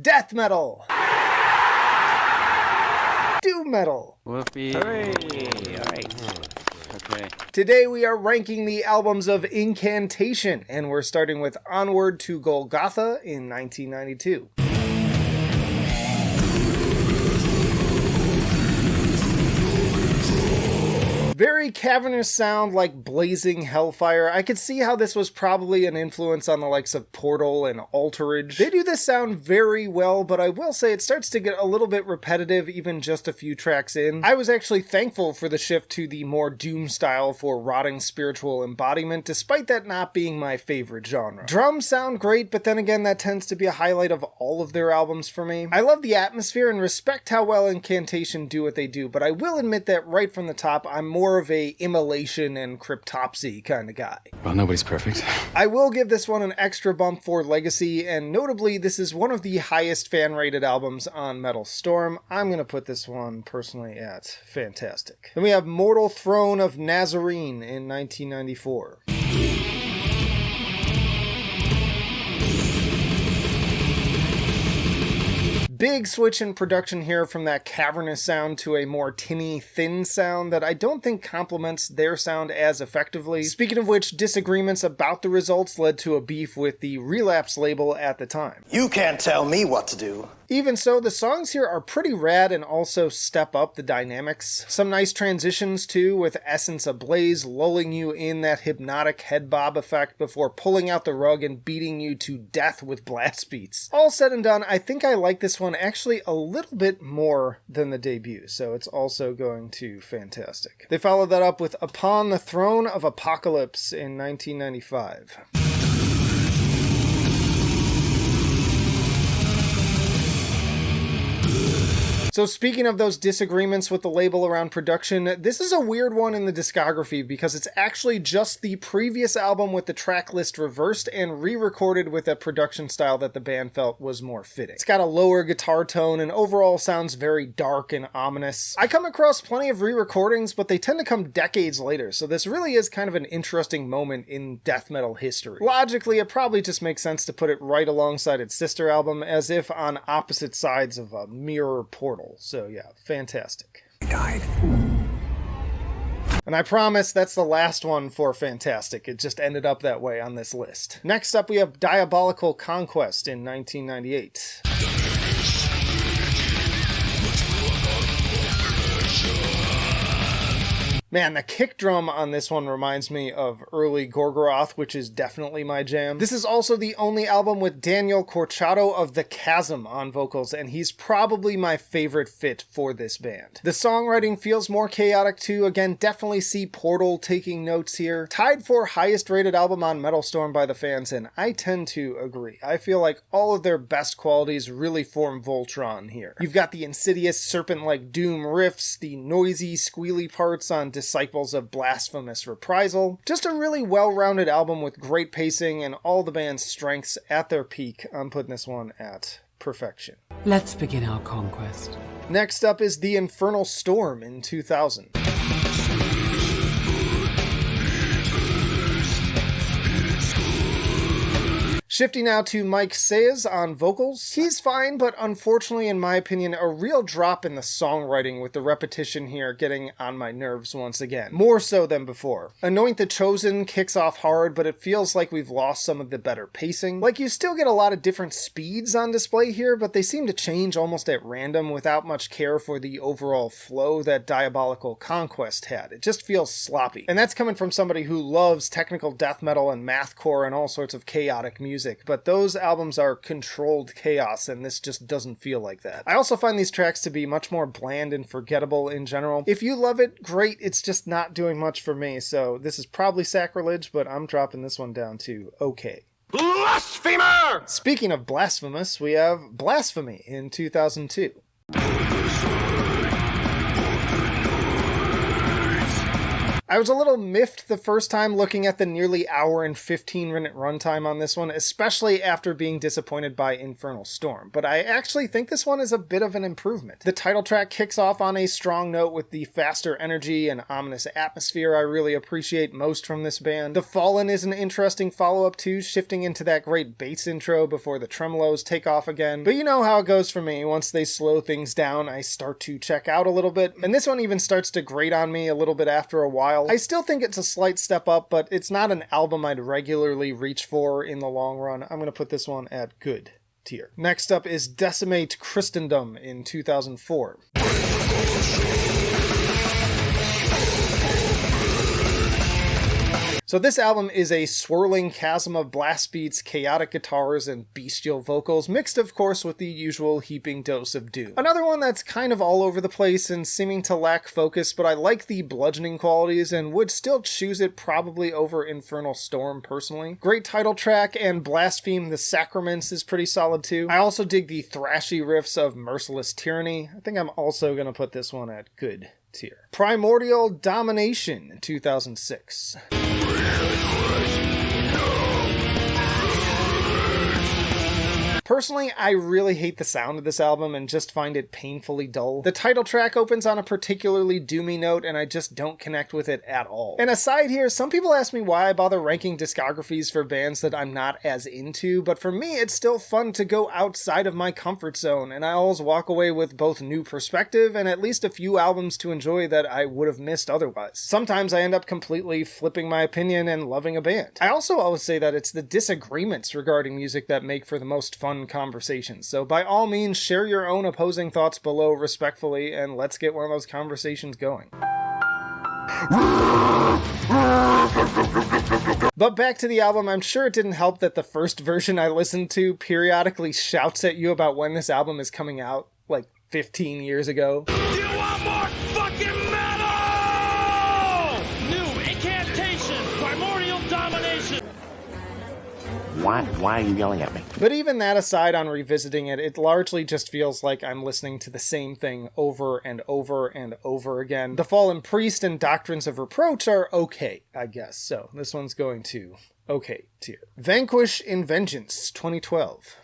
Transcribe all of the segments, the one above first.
death metal, doom metal. Whoopee. Hooray! Alright. Okay. Today we are ranking the albums of Incantation, and we're starting with Onward to Golgotha in 1992. Very cavernous sound like blazing hellfire. I could see how this was probably an influence on the likes of Portal and Alterage. They do this sound very well, but I will say it starts to get a little bit repetitive even just a few tracks in. I was actually thankful for the shift to the more doom style for rotting spiritual embodiment, despite that not being my favorite genre. Drums sound great, but then again that tends to be a highlight of all of their albums for me. I love the atmosphere and respect how well Incantation do what they do, but I will admit that right from the top I'm more of a immolation and cryptopsy kind of guy. Well, nobody's perfect. I will give this one an extra bump for legacy, and notably this is one of the highest fan rated albums on Metal Storm. I'm gonna put this one personally at fantastic. Then we have Mortal Throne of Nazarene in 1994. Big switch in production here from that cavernous sound to a more tinny, thin sound that I don't think complements their sound as effectively. Speaking of which, disagreements about the results led to a beef with the Relapse label at the time. You can't tell me what to do. Even so, the songs here are pretty rad and also step up the dynamics. Some nice transitions too, with Essence Ablaze lulling you in that hypnotic head bob effect before pulling out the rug and beating you to death with blast beats. All said and done, I think I like this one actually a little bit more than the debut, so it's also going to fantastic. They followed that up with Upon the Throne of Apocalypse in 1995. So speaking of those disagreements with the label around production, this is a weird one in the discography because it's actually just the previous album with the track list reversed and re-recorded with a production style that the band felt was more fitting. It's got a lower guitar tone and overall sounds very dark and ominous. I come across plenty of re-recordings, but they tend to come decades later, so this really is kind of an interesting moment in death metal history. Logically, it probably just makes sense to put it right alongside its sister album, as if on opposite sides of a mirror portal. So yeah, fantastic. He died. And I promise that's the last one for fantastic. It just ended up that way on this list. Next up we have Diabolical Conquest in 1998. Man, the kick drum on this one reminds me of early Gorgoroth, which is definitely my jam. This is also the only album with Daniel Corchado of The Chasm on vocals, and he's probably my favorite fit for this band. The songwriting feels more chaotic too. Again, definitely see Portal taking notes here. Tied for highest rated album on Metal Storm by the fans, and I tend to agree. I feel like all of their best qualities really form Voltron here. You've got the insidious serpent-like doom riffs, the noisy, squealy parts on Disciples of Blasphemous Reprisal. Just a really well-rounded album with great pacing and all the band's strengths at their peak. I'm putting this one at perfection. Let's begin our conquest. Next up is the Infernal Storm in 2000. Shifting now to Mike Sayers on vocals. He's fine, but unfortunately, in my opinion, a real drop in the songwriting with the repetition here getting on my nerves once again. More so than before. Anoint the Chosen kicks off hard, but it feels like we've lost some of the better pacing. Like, you still get a lot of different speeds on display here, but they seem to change almost at random without much care for the overall flow that Diabolical Conquest had. It just feels sloppy. And that's coming from somebody who loves technical death metal and mathcore and all sorts of chaotic music. But those albums are controlled chaos, and this just doesn't feel like that. I also find these tracks to be much more bland and forgettable in general. If you love it, great, it's just not doing much for me, so this is probably sacrilege, but I'm dropping this one down to okay. Blasphemer! Speaking of blasphemous, we have Blasphemy in 2002. I was a little miffed the first time looking at the nearly hour and 15-minute runtime on this one, especially after being disappointed by Infernal Storm, but I actually think this one is a bit of an improvement. The title track kicks off on a strong note with the faster energy and ominous atmosphere I really appreciate most from this band. The Fallen is an interesting follow-up too, shifting into that great bass intro before the tremolos take off again, but you know how it goes for me. Once they slow things down, I start to check out a little bit, and this one even starts to grate on me a little bit after a while. I still think it's a slight step up, but it's not an album I'd regularly reach for in the long run. I'm going to put this one at good tier. Next up is Decimate Christendom in 2004. So this album is a swirling chasm of blast beats, chaotic guitars, and bestial vocals, mixed of course with the usual heaping dose of doom. Another one that's kind of all over the place and seeming to lack focus, but I like the bludgeoning qualities and would still choose it probably over Infernal Storm personally. Great title track, and Blaspheme the Sacraments is pretty solid too. I also dig the thrashy riffs of Merciless Tyranny. I think I'm also going to put this one at good tier. Primordial Domination, 2006. Personally, I really hate the sound of this album and just find it painfully dull. The title track opens on a particularly doomy note and I just don't connect with it at all. And aside here, some people ask me why I bother ranking discographies for bands that I'm not as into, but for me it's still fun to go outside of my comfort zone, and I always walk away with both new perspective and at least a few albums to enjoy that I would have missed otherwise. Sometimes I end up completely flipping my opinion and loving a band. I also always say that it's the disagreements regarding music that make for the most fun conversations, so by all means share your own opposing thoughts below respectfully and let's get one of those conversations going. But back to the album, I'm sure it didn't help that the first version I listened to periodically shouts at you about when this album is coming out, like 15 years ago. You want more fucking metal? New Incantation, Primordial Domination. Why are you yelling at me? But even that aside, on revisiting it, it largely just feels like I'm listening to the same thing over and over and over again. The Fallen Priest and Doctrines of Reproach are okay, I guess, so this one's going to okay tier. Vanquish in Vengeance, 2012.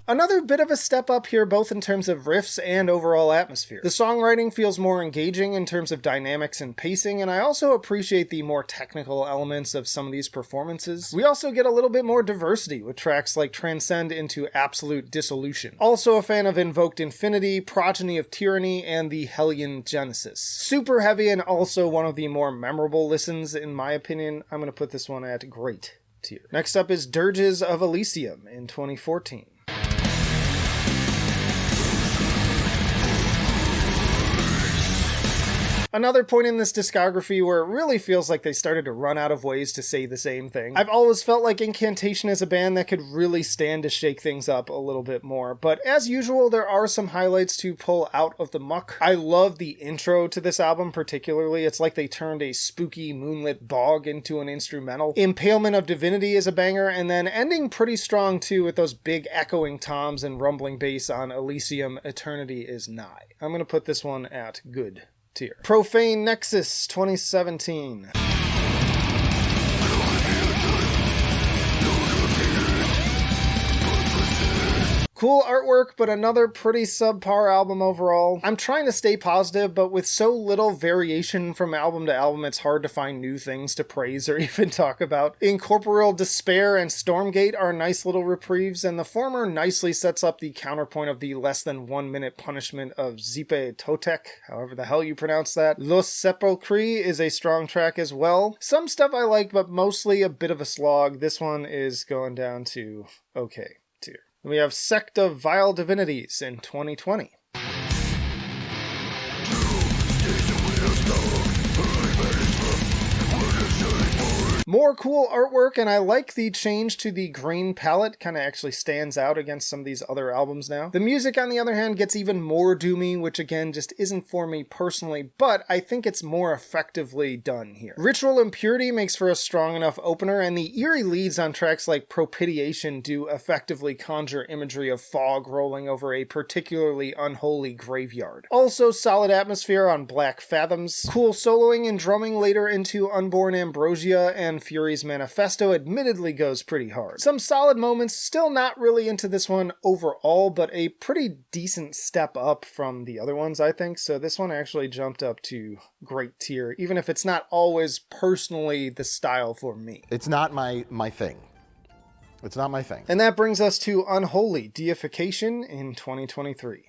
Another bit of a step up here, both in terms of riffs and overall atmosphere. The songwriting feels more engaging in terms of dynamics and pacing, and I also appreciate the more technical elements of some of these performances. We also get a little bit more diversity with tracks like Transcend into Absolute Dissolution. Also a fan of Invoked Infinity, Progeny of Tyranny, and the Hellion Genesis. Super heavy and also one of the more memorable listens in my opinion. I'm going to put this one at great tier. Next up is Dirges of Elysium in 2014. Another point in this discography where it really feels like they started to run out of ways to say the same thing. I've always felt like Incantation is a band that could really stand to shake things up a little bit more, but as usual, there are some highlights to pull out of the muck. I love the intro to this album particularly. It's like they turned a spooky moonlit bog into an instrumental. Impalement of Divinity is a banger, and then ending pretty strong too with those big echoing toms and rumbling bass on Elysium, Eternity is Nigh. I'm gonna put this one at good tier. Profane Nexus, 2017. Cool artwork, but another pretty subpar album overall. I'm trying to stay positive, but with so little variation from album to album, it's hard to find new things to praise or even talk about. Incorporeal Despair and Stormgate are nice little reprieves, and the former nicely sets up the counterpoint of the less than 1 minute punishment of Zipe Totek, however the hell you pronounce that. Los Sepulchri is a strong track as well. Some stuff I like, but mostly a bit of a slog. This one is going down to okay tier. We have Sect of Vile Divinities in 2020. More cool artwork, and I like the change to the green palette. Kind of actually stands out against some of these other albums now. The music, on the other hand, gets even more doomy, which again just isn't for me personally, but I think it's more effectively done here. Ritual Impurity makes for a strong enough opener, and the eerie leads on tracks like Propitiation do effectively conjure imagery of fog rolling over a particularly unholy graveyard. Also solid atmosphere on Black Fathoms. Cool soloing and drumming later into Unborn Ambrosia, and Fury's Manifesto admittedly goes pretty hard. Some solid moments, still not really into this one overall, but a pretty decent step up from the other ones, I think, so this one actually jumped up to great tier, even if it's not always personally the style for me. It's not my thing. It's not my thing. And that brings us to Unholy Deification in 2023.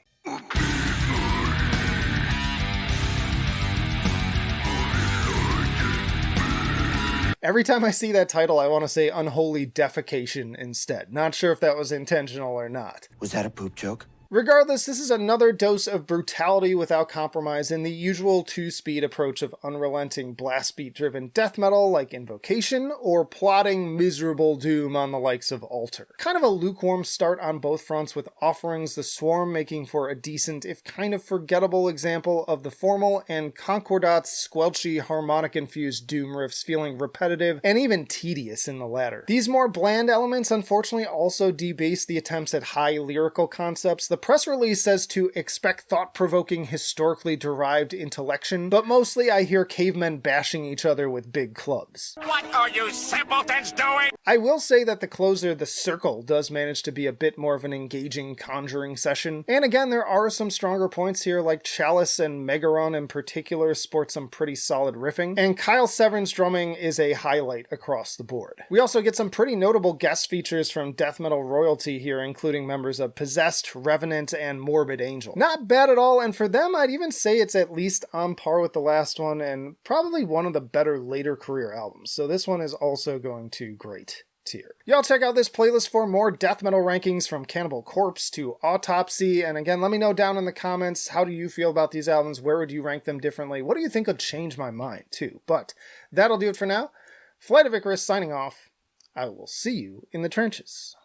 Every time I see that title, I want to say Unholy Defecation instead. Not sure if that was intentional or not. Was that a poop joke? Regardless, this is another dose of brutality without compromise in the usual two-speed approach of unrelenting blast beat-driven death metal like Invocation, or plotting miserable doom on the likes of Altar. Kind of a lukewarm start on both fronts, with Offerings the Swarm making for a decent, if kind of forgettable, example of the formal, and Concordat's squelchy, harmonic-infused doom riffs feeling repetitive and even tedious in the latter. These more bland elements unfortunately also debase the attempts at high lyrical concepts. The press release says to expect thought-provoking, historically derived intellection, but mostly I hear cavemen bashing each other with big clubs. What are you simpletons doing? I will say that the closer, The Circle, does manage to be a bit more of an engaging conjuring session, and again there are some stronger points here, like Chalice and Megaron in particular sport some pretty solid riffing, and Kyle Severn's drumming is a highlight across the board. We also get some pretty notable guest features from death metal royalty here, including members of Possessed, Revenant, and Morbid Angel. Not bad at all, and for them I'd even say it's at least on par with the last one, and probably one of the better later career albums, so this one is also going to great tier. Y'all check out this playlist for more death metal rankings from Cannibal Corpse to Autopsy, and again, let me know down in the comments, how do you feel about these albums? Where would you rank them differently? What do you think would change my mind too? But that'll do it for now. Flight of Icarus signing off. I will see you in the trenches.